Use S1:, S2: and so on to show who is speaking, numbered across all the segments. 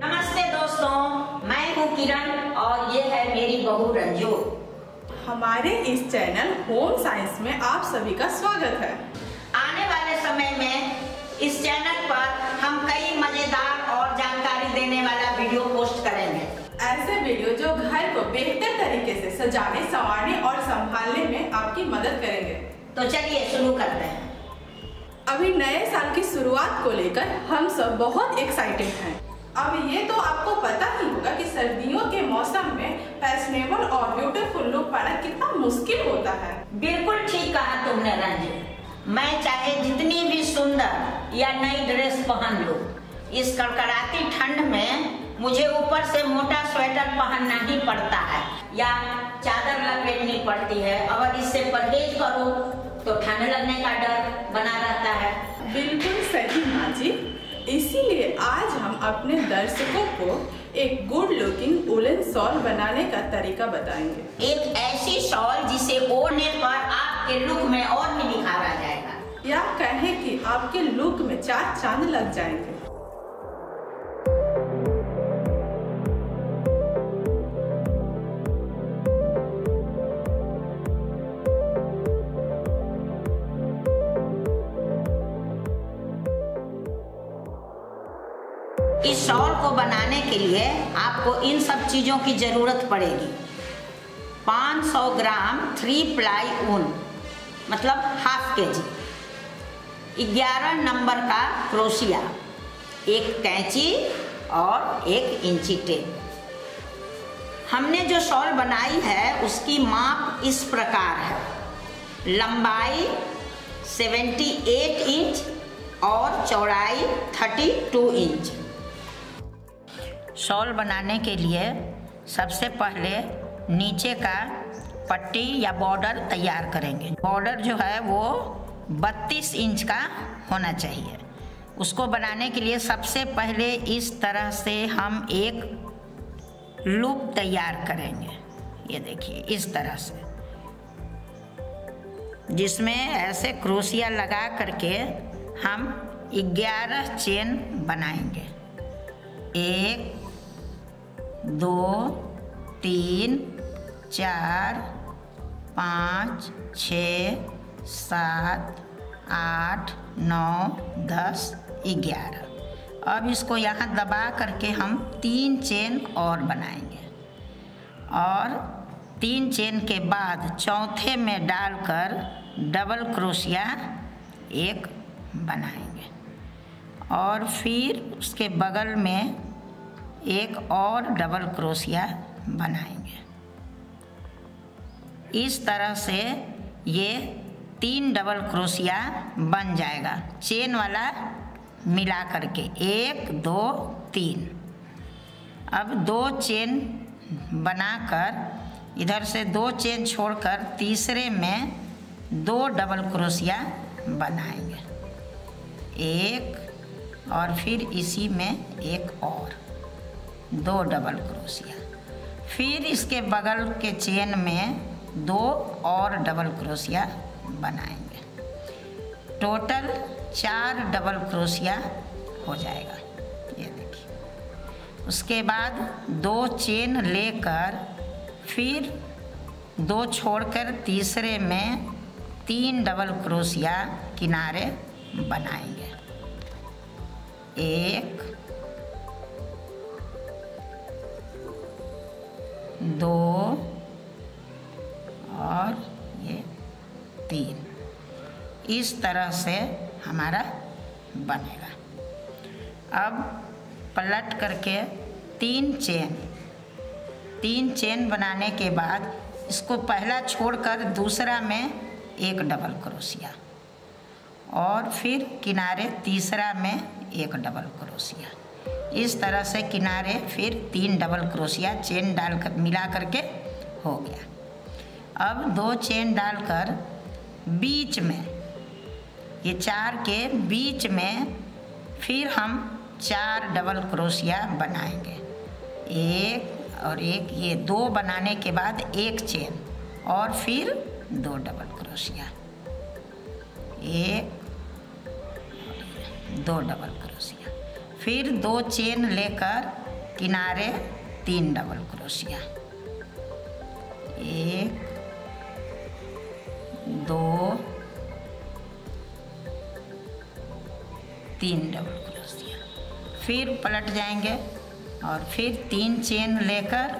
S1: नमस्ते दोस्तों, मैं हूँ किरण और ये है मेरी बहू रंजू।
S2: हमारे इस चैनल होम साइंस में आप सभी का स्वागत है।
S1: आने वाले समय में इस चैनल पर हम कई मजेदार और जानकारी देने वाला वीडियो पोस्ट करेंगे।
S2: ऐसे वीडियो जो घर को बेहतर तरीके से सजाने, संवारने और संभालने में आपकी मदद करेंगे।
S1: तो चलिए शुरू करते हैं।
S2: अभी नए साल की शुरुआत को लेकर हम सब बहुत एक्साइटेड हैं। अब ये तो आपको पता ही होगा कि सर्दियों के मौसम में फैशनेबल और ब्यूटीफुल लुक पाना कितना मुश्किल होता है।
S1: बिल्कुल ठीक कहा तुमने रंजू। मैं चाहे जितनी भी सुंदर या नई ड्रेस पहन लूं, इस कड़कड़ाती ठंड में मुझे ऊपर से मोटा स्वेटर पहनना ही पड़ता है या चादर लपेटनी पड़ती है। अगर इससे परहेज करो तो ठंड लगने का डर बना रहता है।
S2: बिल्कुल सही माँ जी। इसीलिए आज हम अपने दर्शकों को एक गुड लुकिंग वुलन शॉल बनाने का तरीका बताएंगे।
S1: एक ऐसी शॉल जिसे ओढ़ने पर आपके लुक में और भी निखार आ जाएगा,
S2: या कहें कि आपके लुक में चार चांद लग जाएंगे।
S1: इस शॉल को बनाने के लिए आपको इन सब चीजों की जरूरत पड़ेगी। 500 ग्राम 3 प्लाई ऊन, मतलब ½ kg, 11 नंबर का क्रोशिया, एक कैंची और 1 इंची टेप। हमने जो शॉल बनाई है उसकी माप इस प्रकार है। लंबाई 78 इंच और चौड़ाई 32 इंच। शॉल बनाने के लिए सबसे पहले नीचे का पट्टी या बॉर्डर तैयार करेंगे। बॉर्डर जो है वो 32 इंच का होना चाहिए। उसको बनाने के लिए सबसे पहले इस तरह से हम एक लूप तैयार करेंगे। ये देखिए इस तरह से, जिसमें ऐसे क्रोशिया लगा करके हम 11 चेन बनाएंगे। 1 2 3 4 5 6 7 8 9 10 11। अब इसको यहाँ दबा करके हम 3 चेन और बनाएंगे और 3 चेन के बाद चौथे में डालकर डबल क्रोशिया एक बनाएंगे और फिर उसके बगल में एक और डबल क्रोशिया बनाएंगे। इस तरह से ये 3 डबल क्रोशिया बन जाएगा, चेन वाला मिला करके 1 2 3। अब 2 चेन बनाकर इधर से 2 चेन छोड़कर तीसरे में 2 डबल क्रोशिया बनाएंगे, 1 और फिर इसी में एक और 2 डबल क्रोशिया। फिर इसके बगल के चेन में 2 और डबल क्रोशिया बनाएंगे। टोटल 4 डबल क्रोशिया हो जाएगा। ये देखिए। उसके बाद 2 चेन लेकर फिर 2 छोड़कर तीसरे में 3 डबल क्रोशिया किनारे बनाएंगे। 1 2 और ये 3। इस तरह से हमारा बनेगा। अब पलट करके 3 चेन बनाने के बाद इसको पहला छोड़कर दूसरा में एक डबल क्रोशिया और फिर किनारे तीसरा में एक डबल क्रोशिया। इस तरह से किनारे फिर 3 डबल क्रोशिया चेन डालकर मिला करके हो गया। अब 2 चेन डालकर बीच में, ये 4 के बीच में फिर हम 4 डबल क्रोशिया बनाएंगे। 1 और 1, ये 2 बनाने के बाद 1 चेन और फिर 2 डबल क्रोशिया, 1 2 डबल क्रोशिया। फिर 2 चेन लेकर किनारे 3 डबल क्रोशिया, 1 2 3 डबल क्रोशिया। फिर पलट जाएंगे और फिर 3 चेन लेकर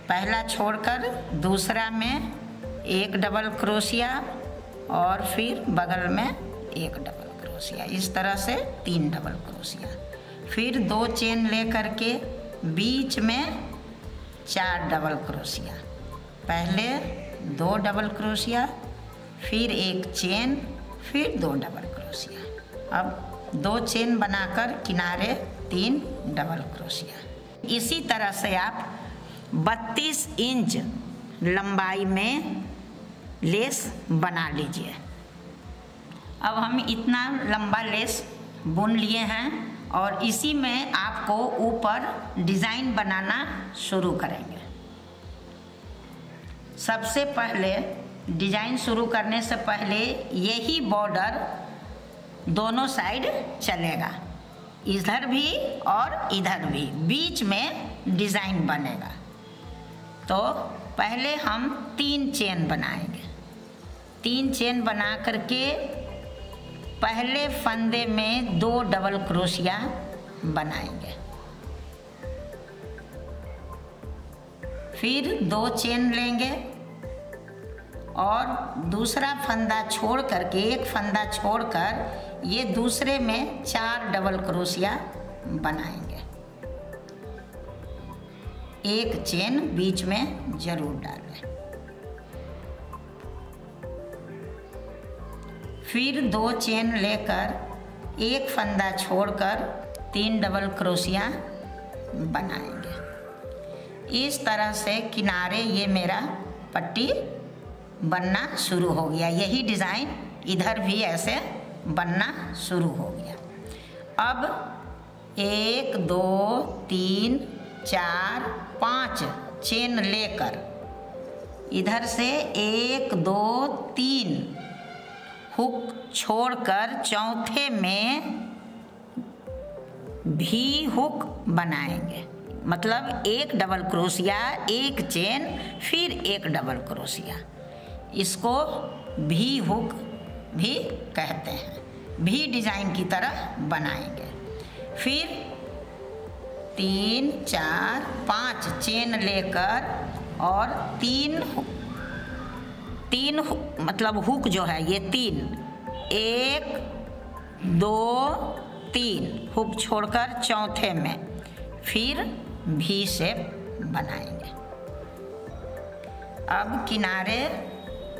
S1: पहला छोड़कर दूसरा में 1 डबल क्रोशिया और फिर बगल में 1 डबल क्रोशिया, इस तरह से 3 डबल क्रोशिया। फिर 2 चेन लेकर के बीच में 4 डबल क्रोशिया, पहले 2 डबल क्रोशिया, फिर 1 चेन, फिर 2 डबल क्रोशिया। अब 2 चेन बनाकर किनारे 3 डबल क्रोशिया। इसी तरह से आप 32 इंच लंबाई में लेस बना लीजिए। अब हम इतना लंबा लेस बुन लिए हैं और इसी में आपको ऊपर डिज़ाइन बनाना शुरू करेंगे। सबसे पहले डिज़ाइन शुरू करने से पहले यही बॉर्डर दोनों साइड चलेगा, इधर भी और इधर भी, बीच में डिज़ाइन बनेगा। तो पहले हम 3 चेन बनाएंगे। 3 चेन बना करके पहले फंदे में 2 डबल क्रोशिया बनाएंगे, फिर 2 चेन लेंगे और दूसरा फंदा छोड़ करके, एक फंदा छोड़कर ये दूसरे में 4 डबल क्रोशिया बनाएंगे। 1 चेन बीच में जरूर डालें। फिर 2 चेन लेकर एक फंदा छोड़कर 3 डबल क्रोशिया बनाएंगे। इस तरह से किनारे ये मेरा पट्टी बनना शुरू हो गया। यही डिज़ाइन इधर भी ऐसे बनना शुरू हो गया। अब 1 2 3 4 5 चेन लेकर इधर से 1 2 3 हुक छोड़कर चौथे में भी हुक बनाएंगे, मतलब 1 डबल क्रोशिया, 1 चेन, फिर 1 डबल क्रोशिया। इसको भी हुक भी कहते हैं। भी डिज़ाइन की तरह बनाएंगे। फिर 3 4 5 चेन लेकर और 3 मतलब हुक जो है ये 3, 1 2 3 हुक छोड़कर चौथे में फिर भी शेप बनाएंगे। अब किनारे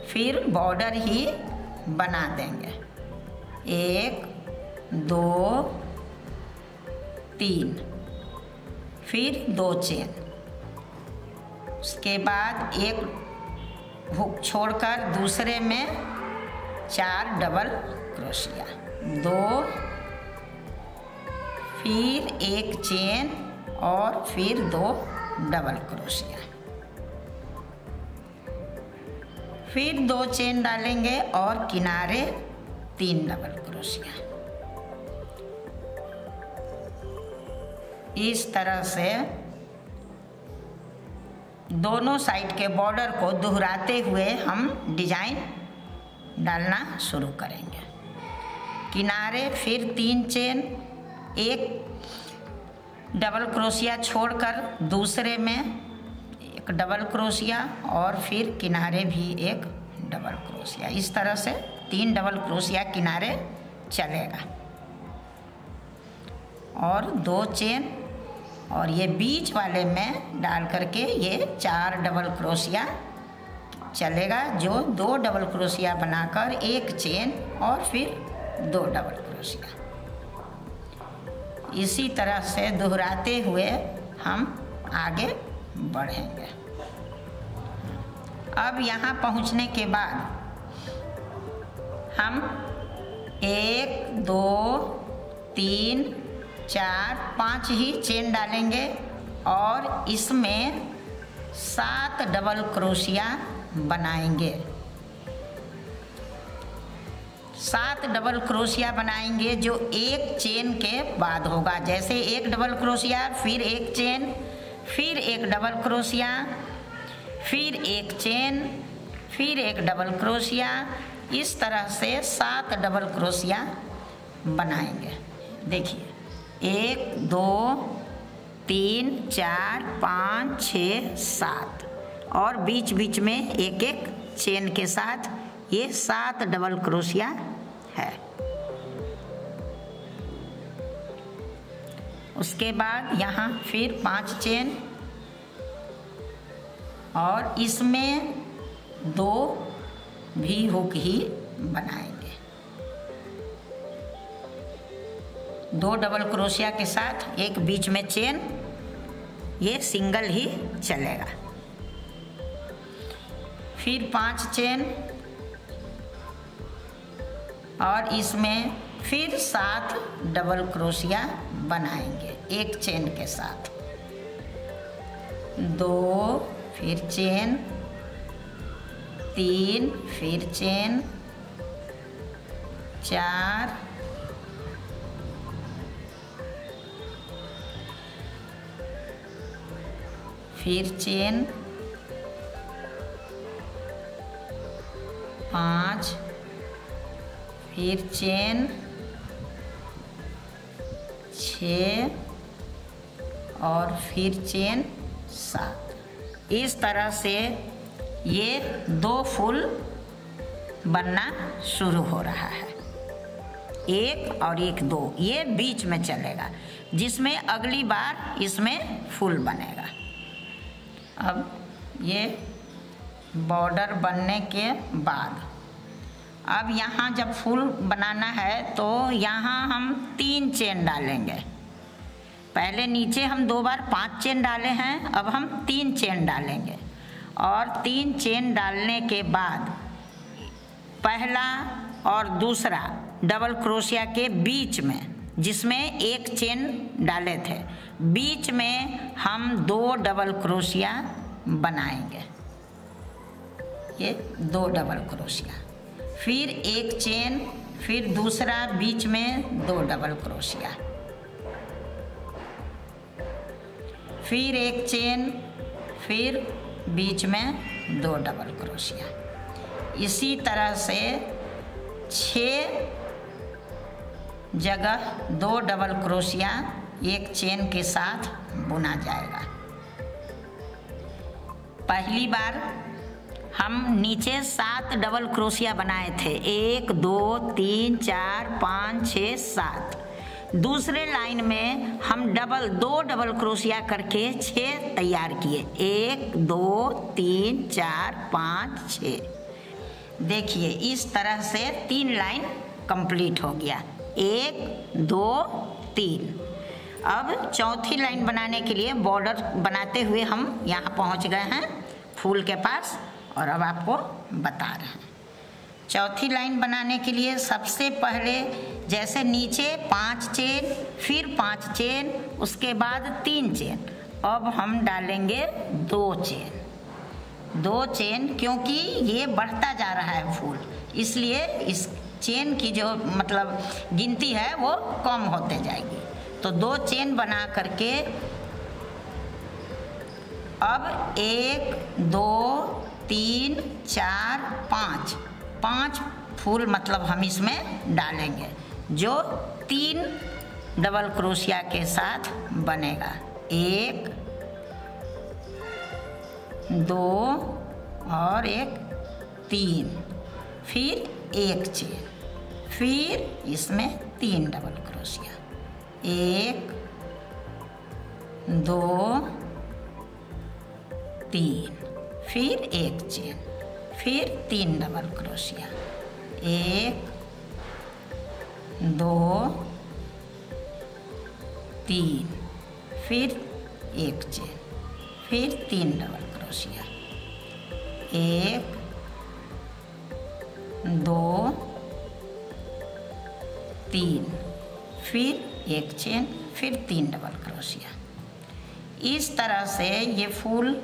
S1: फिर बॉर्डर ही बना देंगे। 1 2 3 फिर 2 चेन, उसके बाद 1 हुक छोड़कर दूसरे में 4 डबल क्रोशिया, 2 फिर 1 चेन और फिर 2 डबल क्रोशिया। फिर 2 चेन डालेंगे और किनारे 3 डबल क्रोशिया। इस तरह से दोनों साइड के बॉर्डर को दोहराते हुए हम डिज़ाइन डालना शुरू करेंगे। किनारे फिर 3 चेन, 1 डबल क्रोशिया छोड़कर दूसरे में 1 डबल क्रोशिया और फिर किनारे भी 1 डबल क्रोशिया। इस तरह से 3 डबल क्रोशिया किनारे चलेगा और 2 चेन और ये बीच वाले में डाल करके ये 4 डबल क्रोशिया चलेगा, जो 2 डबल क्रोशिया बनाकर 1 चेन और फिर 2 डबल क्रोशिया। इसी तरह से दोहराते हुए हम आगे बढ़ेंगे। अब यहाँ पहुँचने के बाद हम 1 2 3 4 5 ही चेन डालेंगे और इसमें 7 डबल क्रोशिया बनाएंगे। 7 डबल क्रोशिया बनाएंगे जो एक चेन के बाद होगा। जैसे एक डबल क्रोशिया, फिर एक चेन, फिर एक डबल क्रोशिया, फिर एक चेन, फिर एक डबल क्रोशिया। इस तरह से 7 डबल क्रोशिया बनाएंगे। देखिए 1 2 3 4 5 6 7 और बीच बीच में एक एक चेन के साथ ये 7 डबल क्रोशिया है। उसके बाद यहाँ फिर 5 चेन और इसमें 2 भी हुक ही बनाएंगे। 2 डबल क्रोशिया के साथ एक बीच में चेन, ये सिंगल ही चलेगा। फिर 5 चेन और इसमें फिर 7 डबल क्रोशिया बनाएंगे एक चेन के साथ। 2 फिर चेन, 3 फिर चेन, 4 फिर चेन, 5 फिर चेन, 6 और फिर चेन 7। इस तरह से ये 2 फूल बनना शुरू हो रहा है। 1 और 1 2 ये बीच में चलेगा, जिसमें अगली बार इसमें फूल बनेगा। अब ये बॉर्डर बनने के बाद अब यहाँ जब फूल बनाना है तो यहाँ हम 3 चेन डालेंगे। पहले नीचे हम 2 बार 5 चेन डाले हैं, अब हम 3 चेन डालेंगे। और 3 चेन डालने के बाद पहला और दूसरा डबल क्रोशिया के बीच में, जिसमें एक चेन डाले थे, बीच में हम 2 डबल क्रोशिया बनाएंगे। ये 2 डबल क्रोशिया, फिर एक चेन, फिर दूसरा बीच में 2 डबल क्रोशिया, फिर एक चेन, फिर बीच में 2 डबल क्रोशिया। इसी तरह से 6 जगह 2 डबल क्रोशिया एक चेन के साथ बुना जाएगा। पहली बार हम नीचे 7 डबल क्रोशिया बनाए थे, 1 2 3 4 5 6 7। दूसरे लाइन में हम 2 डबल क्रोशिया करके 6 तैयार किए, 1 2 3 4 5 6। देखिए इस तरह से 3 लाइन कंप्लीट हो गया, 1 2 3। अब चौथी लाइन बनाने के लिए बॉर्डर बनाते हुए हम यहाँ पहुँच गए हैं फूल के पास, और अब आपको बता रहे हैं। चौथी लाइन बनाने के लिए सबसे पहले जैसे नीचे 5 चेन, फिर 5 चेन, उसके बाद 3 चेन, अब हम डालेंगे 2 चेन। 2 चेन क्योंकि ये बढ़ता जा रहा है फूल, इसलिए इस चेन की जो मतलब गिनती है वो कम होते जाएगी। तो 2 चेन बना करके अब 1 2 3 4 5 फूल मतलब हम इसमें डालेंगे, जो 3 डबल क्रोशिया के साथ बनेगा। 1 2 और 1 3, फिर एक चेन, फिर इसमें 3 डबल क्रोशिया, 1 2 3, फिर एक चेन, फिर 3 डबल क्रोशिया, 1 2 3, फिर एक चेन, फिर 3 डबल क्रोशिया, 1 2 3, फिर एक चेन, फिर 3 डबल क्रोशिया। इस तरह से ये फूल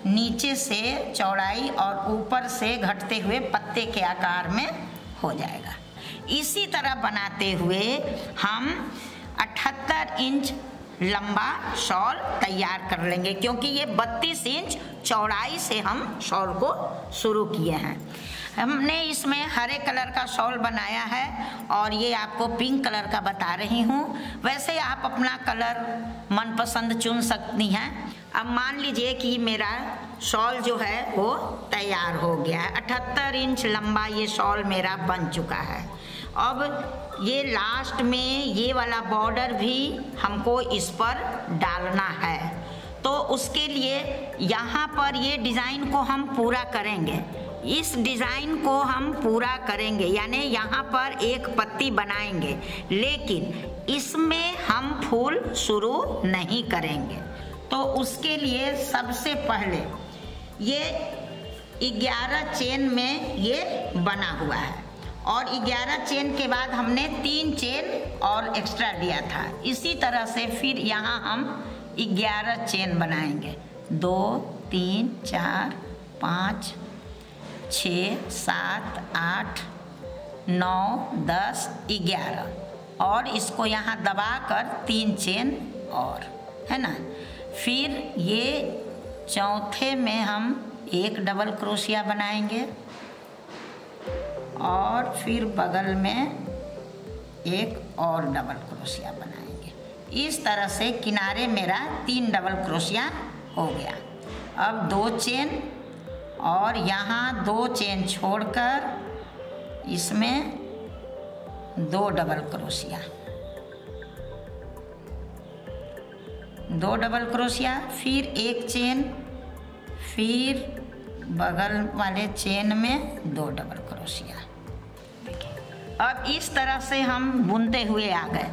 S1: नीचे से चौड़ाई और ऊपर से घटते हुए पत्ते के आकार में हो जाएगा। इसी तरह बनाते हुए हम 78 इंच लंबा शॉल तैयार कर लेंगे, क्योंकि ये 32 इंच चौड़ाई से हम शॉल को शुरू किए हैं। हमने इसमें हरे कलर का शॉल बनाया है और ये आपको पिंक कलर का बता रही हूँ। वैसे आप अपना कलर मनपसंद चुन सकती हैं। अब मान लीजिए कि मेरा शॉल जो है वो तैयार हो गया है। 78 इंच लंबा ये शॉल मेरा बन चुका है। अब ये लास्ट में ये वाला बॉर्डर भी हमको इस पर डालना है, तो उसके लिए यहाँ पर ये डिज़ाइन को हम पूरा करेंगे। इस डिज़ाइन को हम पूरा करेंगे, यानी यहाँ पर एक पत्ती बनाएंगे, लेकिन इसमें हम फूल शुरू नहीं करेंगे। तो उसके लिए सबसे पहले ये 11 चेन में ये बना हुआ है और 11 चेन के बाद हमने 3 चेन और एक्स्ट्रा लिया था। इसी तरह से फिर यहाँ हम 11 चेन बनाएंगे। 2 3 4 5 6 7 8 9 10 11 और इसको यहाँ दबाकर 3 चेन और, है ना। फिर ये चौथे में हम एक डबल क्रोशिया बनाएंगे और फिर बगल में एक और डबल क्रोशिया बनाएंगे। इस तरह से किनारे मेरा 3 डबल क्रोशिया हो गया। अब 2 चेन और यहाँ 2 चेन छोड़कर इसमें 2 डबल क्रोशिया, 2 डबल क्रोशिया, फिर 1 चेन, फिर बगल वाले चेन में 2 डबल क्रोशिया। अब इस तरह से हम बुनते हुए आ गए।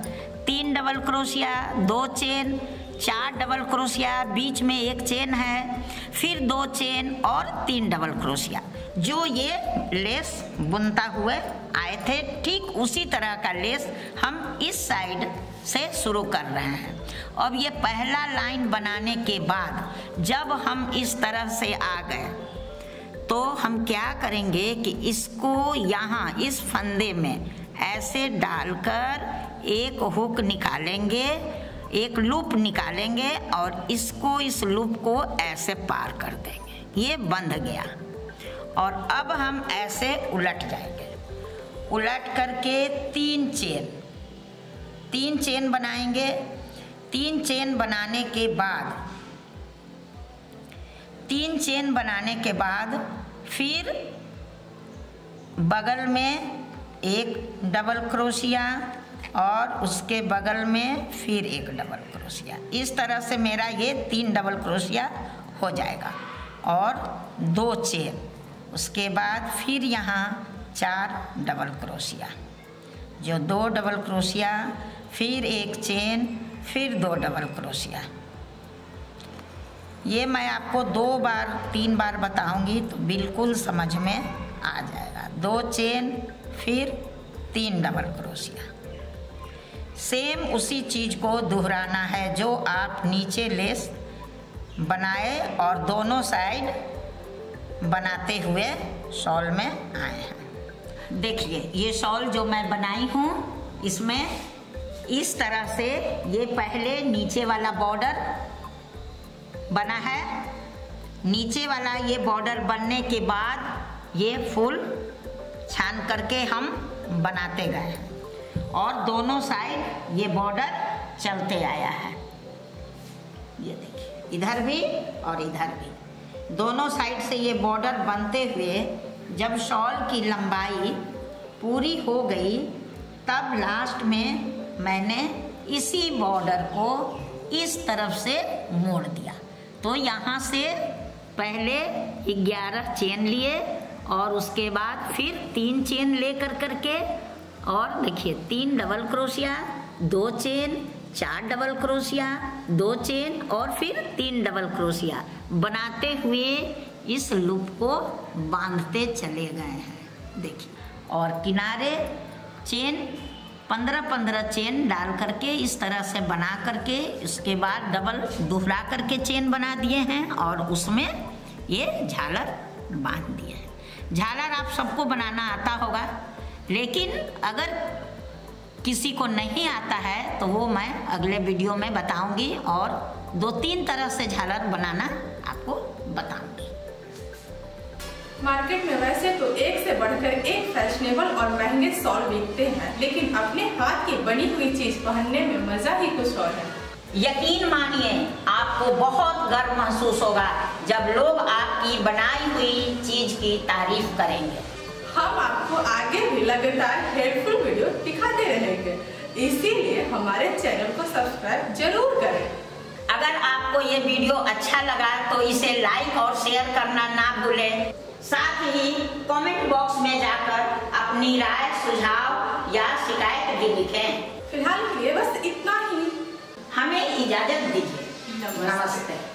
S1: 3 double crochet, 2 chain, 4 double crochet, बीच में 1 चेन है, फिर 2 चेन और 3 डबल क्रोशिया। जो ये लेस बुनता हुए आए थे, ठीक उसी तरह का लेस हम इस साइड से शुरू कर रहे हैं। अब ये पहला लाइन बनाने के बाद जब हम इस तरह से आ गए तो हम क्या करेंगे कि इसको यहाँ इस फंदे में ऐसे डालकर एक हुक निकालेंगे, एक लूप निकालेंगे और इसको इस लूप को ऐसे पार कर देंगे। ये बंध गया और अब हम ऐसे उलट जाएंगे। उलट करके 3 चेन बनाएंगे। 3 चेन बनाने के बाद फिर बगल में एक डबल क्रोशिया और उसके बगल में फिर एक डबल क्रोशिया। इस तरह से मेरा ये 3 डबल क्रोशिया हो जाएगा और 2 चेन, उसके बाद फिर यहाँ 4 डबल क्रोशिया, जो 2 डबल क्रोशिया, फिर 1 चेन, फिर 2 डबल क्रोशिया। ये मैं आपको 2 बार 3 बार बताऊंगी तो बिल्कुल समझ में आ जाएगा। 2 चेन, फिर 3 डबल क्रोशिया। सेम उसी चीज़ को दोहराना है जो आप नीचे लेस बनाए और दोनों साइड बनाते हुए शॉल में आए हैं। देखिए ये शॉल जो मैं बनाई हूँ, इसमें इस तरह से ये पहले नीचे वाला बॉर्डर बना है। नीचे वाला ये बॉर्डर बनने के बाद ये फूल छान करके हम बनाते गए हैं और दोनों साइड ये बॉर्डर चलते आया है। ये देखिए, इधर भी और इधर भी, दोनों साइड से ये बॉर्डर बनते हुए जब शॉल की लंबाई पूरी हो गई तब लास्ट में मैंने इसी बॉर्डर को इस तरफ से मोड़ दिया। तो यहाँ से पहले 11 चेन लिए और उसके बाद फिर 3 चेन ले करके और देखिए 3 double crochet, 2 chain, 4 double crochet, 2 chain और फिर 3 डबल क्रोशिया बनाते हुए इस लूप को बांधते चले गए हैं। देखिए, और किनारे चेन 15-15 चेन डाल करके इस तरह से बना करके इसके बाद डबल दोहरा करके चेन बना दिए हैं और उसमें ये झालर बांध दिए हैं। झालर आप सबको बनाना आता होगा, लेकिन अगर किसी को नहीं आता है तो वो मैं अगले वीडियो में बताऊंगी और 2-3 तरह से झालर बनाना आपको बताऊंगी।
S2: मार्केट में वैसे तो एक से बढ़कर एक फैशनेबल और महंगे शॉल बिकते हैं, लेकिन अपने हाथ की बनी हुई चीज पहनने में मजा ही कुछ और है।
S1: यकीन मानिए आपको बहुत गर्व महसूस होगा जब लोग आपकी बनाई हुई चीज की तारीफ करेंगे।
S2: हम आपको आगे भी लगातार हेल्पफुल वीडियो दिखाते रहेंगे, इसीलिए हमारे चैनल को सब्सक्राइब जरूर करें।
S1: अगर आपको ये वीडियो अच्छा लगा तो इसे लाइक और शेयर करना ना भूलें। साथ ही कमेंट बॉक्स में जाकर अपनी राय, सुझाव या शिकायत भी लिखें।
S2: फिलहाल के लिए बस इतना ही।
S1: हमें इजाजत दीजिए। नमस्ते।